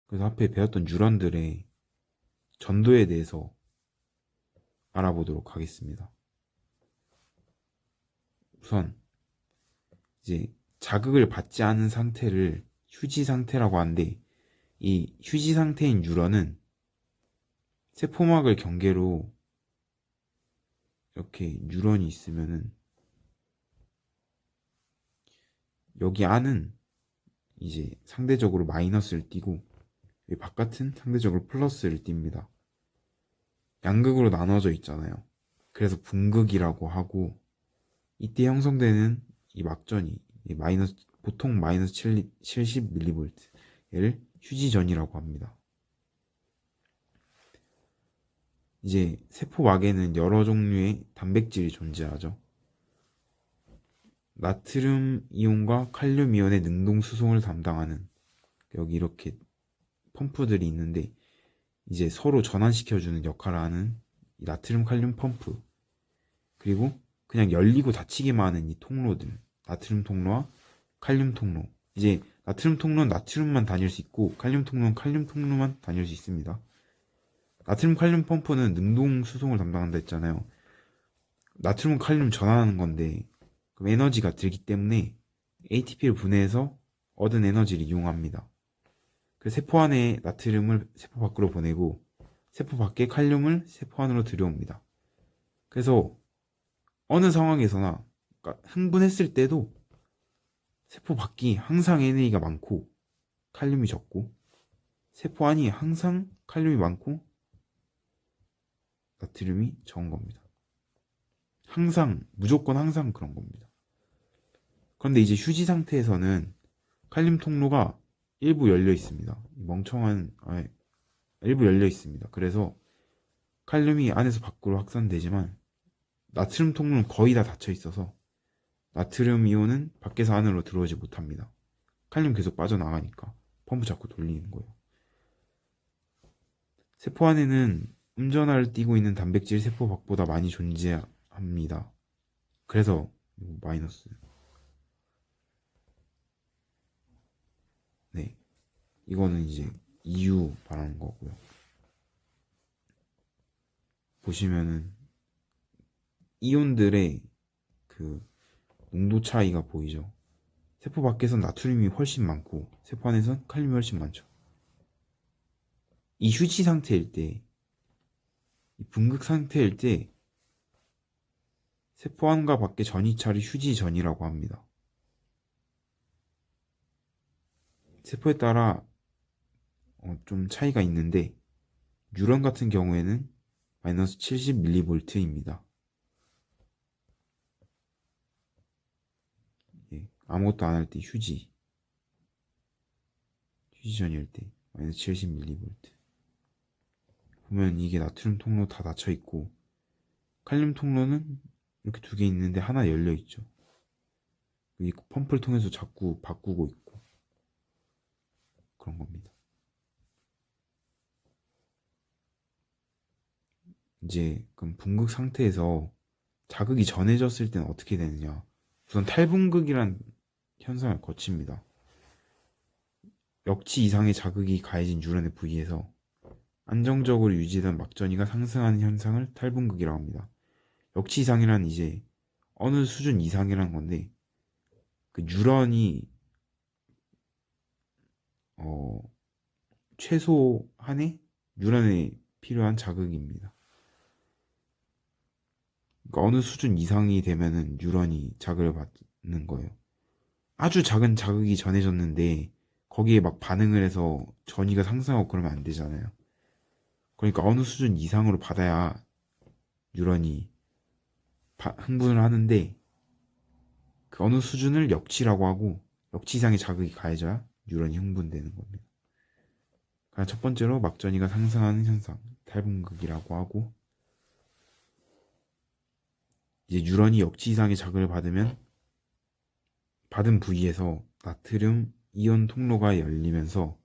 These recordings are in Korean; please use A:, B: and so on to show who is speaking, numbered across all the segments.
A: 그래서 앞에 배웠던 뉴런들의 전도에 대해서 알아보도록 하겠습니다. 우선 이제 자극을 받지 않은 상태를 휴지 상태라고 하는데, 이 휴지 상태인 뉴런은 세포막을 경계로 이렇게 뉴런이 있으면은 여기 안은 이제 상대적으로 마이너스를 띠고 여기 바깥은 상대적으로 플러스를 띱니다. 양극으로 나눠져 있잖아요. 그래서 분극이라고 하고, 이때 형성되는 이 막전이 보통 마이너스 70mV를 휴지전이라고 합니다. 이제 세포막에는 여러 종류의 단백질이 존재하죠. 나트륨 이온과 칼륨 이온의 능동 수송을 담당하는 여기 이렇게 펌프들이 있는데, 이제 서로 전환시켜주는 역할을 하는 이 나트륨 칼륨 펌프, 그리고 그냥 열리고 닫히기만 하는 이 통로들, 나트륨 통로와 칼륨 통로. 이제 나트륨 통로는 나트륨만 다닐 수 있고 칼륨 통로는 칼륨 통로만 다닐 수 있습니다. 나트륨 칼륨 펌프는 능동 수송을 담당한다 했잖아요. 나트륨 칼륨 전환하는 건데 그럼 에너지가 들기 때문에 ATP를 분해해서 얻은 에너지를 이용합니다. 그래서 세포 안에 나트륨을 세포 밖으로 보내고 세포 밖에 칼륨을 세포 안으로 들여옵니다. 그래서 어느 상황에서나, 그러니까 흥분했을 때도 세포 밖이 항상 NA가 많고 칼륨이 적고, 세포 안이 항상 칼륨이 많고 나트륨이 적은 겁니다. 항상, 무조건 항상 그런 겁니다. 그런데 이제 휴지 상태에서는 칼륨 통로가 일부 열려 있습니다. 일부 열려 있습니다. 그래서 칼륨이 안에서 밖으로 확산되지만 나트륨 통로는 거의 다 닫혀 있어서 나트륨 이온은 밖에서 안으로 들어오지 못합니다. 칼륨 계속 빠져나가니까 펌프 자꾸 돌리는 거예요. 세포 안에는 음전하를 띠고 있는 단백질이 세포 밖보다 많이 존재합니다. 그래서 마이너스. 네, 이거는 이제 이유 말하는 거고요. 보시면은 이온들의 그 농도 차이가 보이죠. 세포 밖에선 나트륨이 훨씬 많고 세포 안에선 칼륨이 훨씬 많죠. 이 휴지 상태일 때, 이 분극 상태일 때 세포 안과 밖의 전이차를 휴지전이라고 합니다. 세포에 따라 좀 차이가 있는데 뉴런 같은 경우에는 마이너스 70mV입니다. 예, 아무것도 안 할 때 휴지전일 때 마이너스 70mV. 보면 이게 나트륨 통로 다 닫혀 있고 칼륨 통로는 이렇게 두 개 있는데 하나 열려 있죠. 이 펌프를 통해서 자꾸 바꾸고 있고 그런 겁니다. 이제 그럼 분극 상태에서 자극이 전해졌을 때는 어떻게 되느냐? 우선 탈분극이란 현상을 거칩니다. 역치 이상의 자극이 가해진 뉴런의 부위에서 안정적으로 유지되던 막전이가 상승하는 현상을 탈분극이라고 합니다. 역치 이상이란 이제 어느 수준 이상이라는 건데, 그 뉴런이 최소한의 뉴런에 필요한 자극입니다. 그러니까 어느 수준 이상이 되면은 뉴런이 자극을 받는 거예요. 아주 작은 자극이 전해졌는데 거기에 막 반응을 해서 전이가 상승하고 그러면 안 되잖아요. 그러니까 어느 수준 이상으로 받아야 뉴런이 흥분을 하는데, 그 어느 수준을 역치라고 하고 역치 이상의 자극이 가해져야 뉴런이 흥분되는 겁니다. 그러니까 첫 번째로 막전이가 상승하는 현상, 탈분극이라고 하고, 이제 뉴런이 역치 이상의 자극을 받으면 받은 부위에서 나트륨 이온 통로가 열리면서,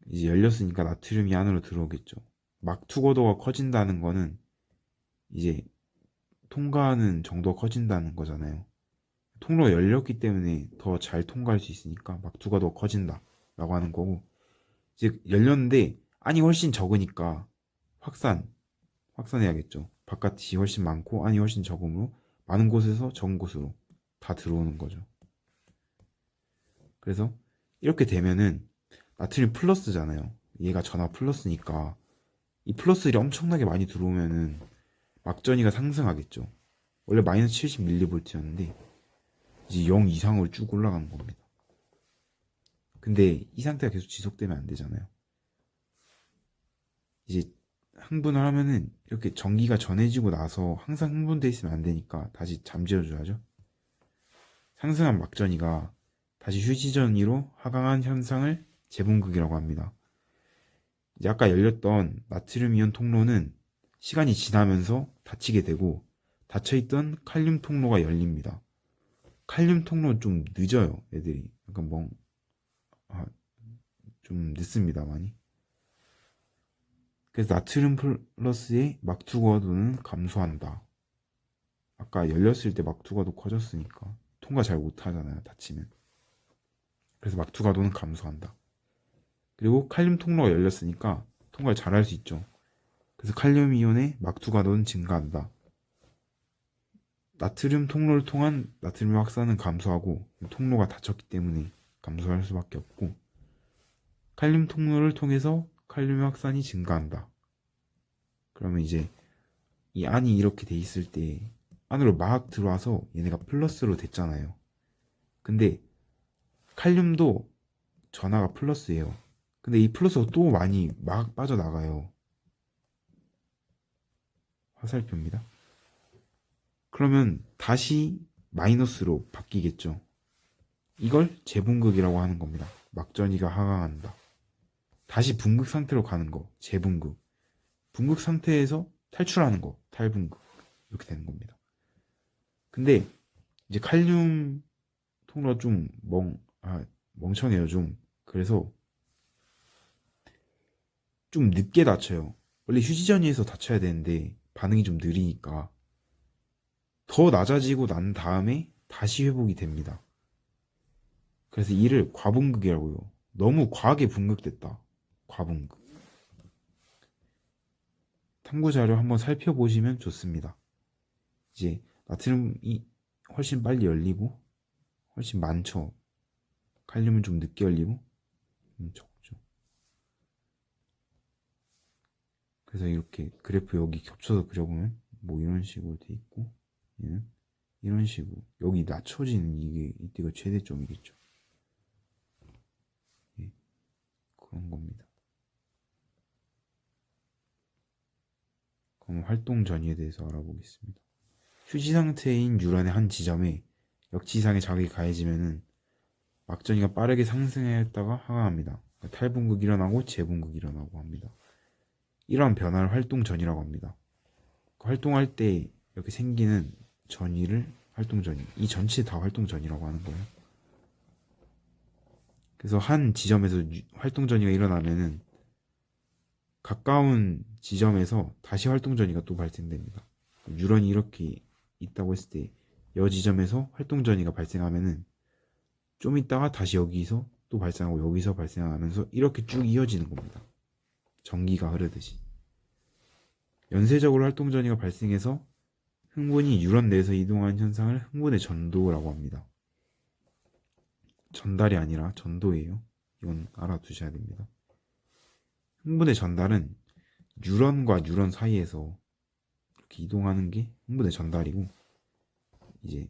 A: 이제 열렸으니까 나트륨이 안으로 들어오겠죠. 막 투고도가 커진다는 거는 이제 통과하는 정도가 커진다는 거잖아요. 통로가 열렸기 때문에 더 잘 통과할 수 있으니까 막 투고도가 커진다 라고 하는 거고, 이제 열렸는데 안이 훨씬 적으니까 확산해야겠죠. 바깥이 훨씬 많고 안이 훨씬 적으므로 많은 곳에서 적은 곳으로 다 들어오는 거죠. 그래서 이렇게 되면은 나트륨 플러스잖아요. 얘가 전하 플러스니까 이 플러스들이 엄청나게 많이 들어오면은 막전이가 상승하겠죠. 원래 마이너스 70mV였는데 이제 0 이상으로 쭉 올라가는 겁니다. 근데 이 상태가 계속 지속되면 안 되잖아요. 이제 흥분을 하면은 이렇게 전기가 전해지고 나서 항상 흥분돼 있으면 안 되니까 다시 잠재워줘야죠. 상승한 막전이가 다시 휴지전이로 하강한 현상을 재분극이라고 합니다. 이제 아까 열렸던 나트륨 이온 통로는 시간이 지나면서 닫히게 되고 닫혀있던 칼륨 통로가 열립니다. 칼륨 통로는 좀 늦어요, 애들이. 약간 좀 늦습니다, 많이. 그래서 나트륨 플러스의 막투과도는 감소한다. 아까 열렸을 때 막투과도 커졌으니까 통과 잘 못하잖아요, 닫히면. 그래서 막투과도는 감소한다. 그리고 칼륨 통로가 열렸으니까 통과를 잘 할 수 있죠. 그래서 칼륨 이온의 막투과도는 증가한다. 나트륨 통로를 통한 나트륨 확산은 감소하고 통로가 닫혔기 때문에 감소할 수밖에 없고 칼륨 통로를 통해서 칼륨 확산이 증가한다. 그러면 이제 이 안이 이렇게 돼 있을 때 안으로 막 들어와서 얘네가 플러스로 됐잖아요. 근데 칼륨도 전하가 플러스예요. 근데 이 플러스가 또 많이 막 빠져나가요. 화살표입니다. 그러면 다시 마이너스로 바뀌겠죠. 이걸 재분극이라고 하는 겁니다. 막전이가 하강한다. 다시 분극 상태로 가는 거, 재분극. 분극 상태에서 탈출하는 거, 탈분극. 이렇게 되는 겁니다. 근데 이제 칼륨 통로가 좀 멍청해요, 좀. 그래서 좀 늦게 닫혀요. 원래 휴지전이에서 닫혀야 되는데 반응이 좀 느리니까 더 낮아지고 난 다음에 다시 회복이 됩니다. 그래서 이를 과분극이라고요. 너무 과하게 분극됐다. 과분극. 탐구 자료 한번 살펴보시면 좋습니다. 이제 나트륨이 훨씬 빨리 열리고 훨씬 많죠. 칼륨은 좀 늦게 열리고 적죠. 그래서 이렇게 그래프 여기 겹쳐서 그려보면 뭐 이런 식으로 돼 있고 얘는 이런 식으로 여기 낮춰지는 이때가 최대점이겠죠. 예, 그런 겁니다. 그럼 활동 전이에 대해서 알아보겠습니다. 휴지 상태인 유란의 한 지점에 역지상의 자극이 가해지면은 막전이가 빠르게 상승했다가 하강합니다. 그러니까 탈분극이 일어나고 재분극이 일어나고 합니다. 이러한 변화를 활동 전이라고 합니다. 활동할 때 이렇게 생기는 전이를 활동 전이, 이 전체 다 활동 전이라고 하는 거예요. 그래서 한 지점에서 활동 전이가 일어나면은 가까운 지점에서 다시 활동 전이가 또 발생됩니다. 뉴런이 이렇게 있다고 했을 때 여 지점에서 활동 전이가 발생하면은 좀 있다가 다시 여기서 또 발생하고 여기서 발생하면서 이렇게 쭉 이어지는 겁니다. 전기가 흐르듯이. 연쇄적으로 활동 전이가 발생해서 흥분이 뉴런 내에서 이동하는 현상을 흥분의 전도라고 합니다. 전달이 아니라 전도예요. 이건 알아두셔야 됩니다. 흥분의 전달은 뉴런과 뉴런 사이에서 이렇게 이동하는 게 흥분의 전달이고 이제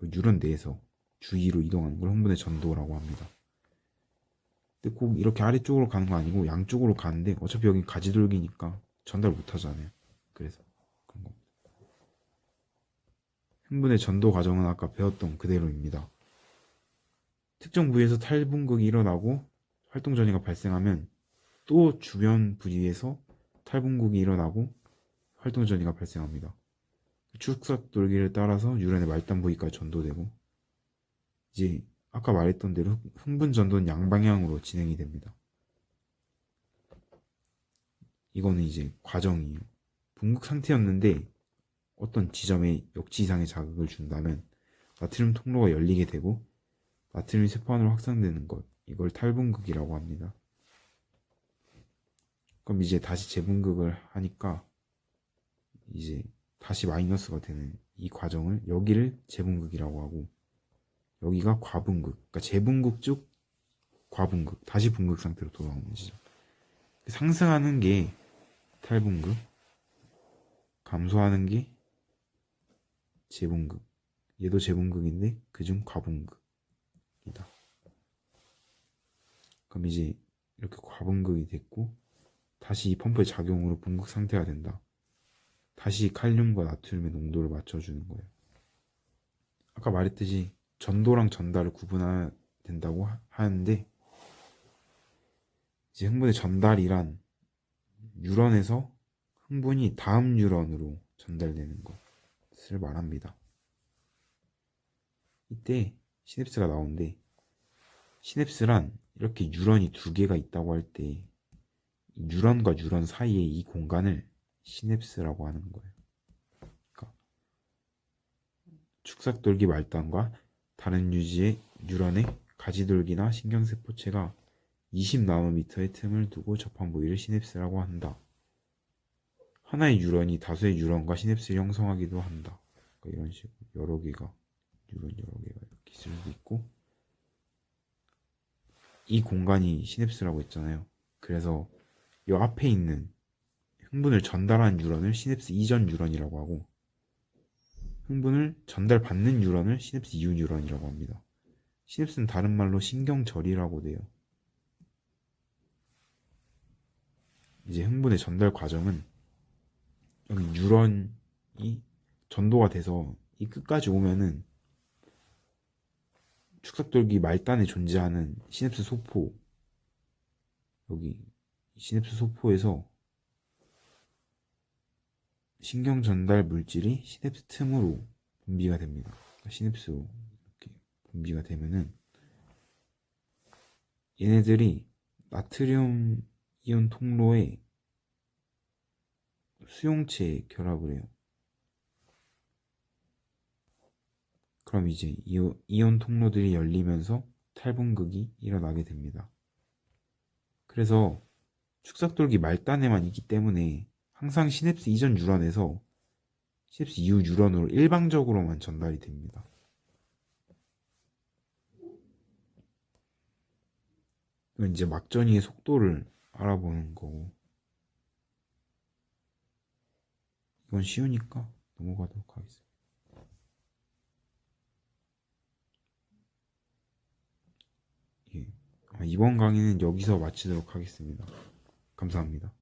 A: 뉴런 내에서 주위로 이동하는 걸 흥분의 전도라고 합니다. 근데 꼭 이렇게 아래쪽으로 가는 거 아니고 양쪽으로 가는데 어차피 여기 가지돌기니까 전달 못 하잖아요. 그래서 그런 겁니다. 흥분의 전도 과정은 아까 배웠던 그대로입니다. 특정 부위에서 탈분극이 일어나고 활동 전이가 발생하면 또 주변 부위에서 탈분극이 일어나고 활동 전이가 발생합니다. 축삭 돌기를 따라서 유란의 말단 부위까지 전도되고 이제 아까 말했던 대로 흥분 전도는 양방향으로 진행이 됩니다. 이거는 이제 과정이에요. 분극 상태였는데 어떤 지점에 역지 이상의 자극을 준다면 나트륨 통로가 열리게 되고 나트륨이 세포 안으로 확산되는 것, 이걸 탈분극이라고 합니다. 그럼 이제 다시 재분극을 하니까 이제 다시 마이너스가 되는 이 과정을, 여기를 재분극이라고 하고, 여기가 과분극, 그러니까 재분극 쭉 과분극, 다시 분극 상태로 돌아오는 지점. 상승하는 게 탈분극, 감소하는 게 재분극. 얘도 재분극인데 그중 과분극이다. 그럼 이제 이렇게 과분극이 됐고, 다시 이 펌프의 작용으로 분극 상태가 된다. 다시 칼륨과 나트륨의 농도를 맞춰주는 거예요. 아까 말했듯이 전도랑 전달을 구분해야 된다고 하는데, 이제 흥분의 전달이란 뉴런에서 흥분이 다음 뉴런으로 전달되는 것을 말합니다. 이때 시냅스가 나오는데, 시냅스란 이렇게 뉴런이 두 개가 있다고 할 때 뉴런과 뉴런 사이에 이 공간을 시냅스라고 하는 거예요. 그러니까 축삭돌기 말단과 다른 유지의 뉴런의 가지돌기나 신경세포체가 20나노미터의 틈을 두고 접한 부위를 시냅스라고 한다. 하나의 뉴런이 다수의 뉴런과 시냅스를 형성하기도 한다. 그러니까 이런 식으로 여러 개가, 뉴런 여러 개가 이렇게 있을 수도 있고, 이 공간이 시냅스라고 했잖아요. 그래서 이 앞에 있는 흥분을 전달하는 뉴런을 시냅스 이전 뉴런이라고 하고, 흥분을 전달받는 뉴런을 시냅스 이후 뉴런이라고 합니다. 시냅스는 다른 말로 신경절이라고 돼요. 이제 흥분의 전달 과정은 여기 뉴런이 전도가 돼서 이 끝까지 오면은 축삭돌기 말단에 존재하는 시냅스 소포, 여기 시냅스 소포에서 신경 전달 물질이 시냅스 틈으로 분비가 됩니다. 그러니까 시냅스로 이렇게 분비가 되면은 얘네들이 나트륨 이온 통로에 수용체에 결합을 해요. 그럼 이제 이온 통로들이 열리면서 탈분극이 일어나게 됩니다. 그래서 축삭돌기 말단에만 있기 때문에 항상 시냅스 이전 뉴런에서 시냅스 이후 뉴런으로 일방적으로만 전달이 됩니다. 이건 이제 막전이의 속도를 알아보는 거고, 이건 쉬우니까 넘어가도록 하겠습니다. 예. 이번 강의는 여기서 마치도록 하겠습니다. 감사합니다.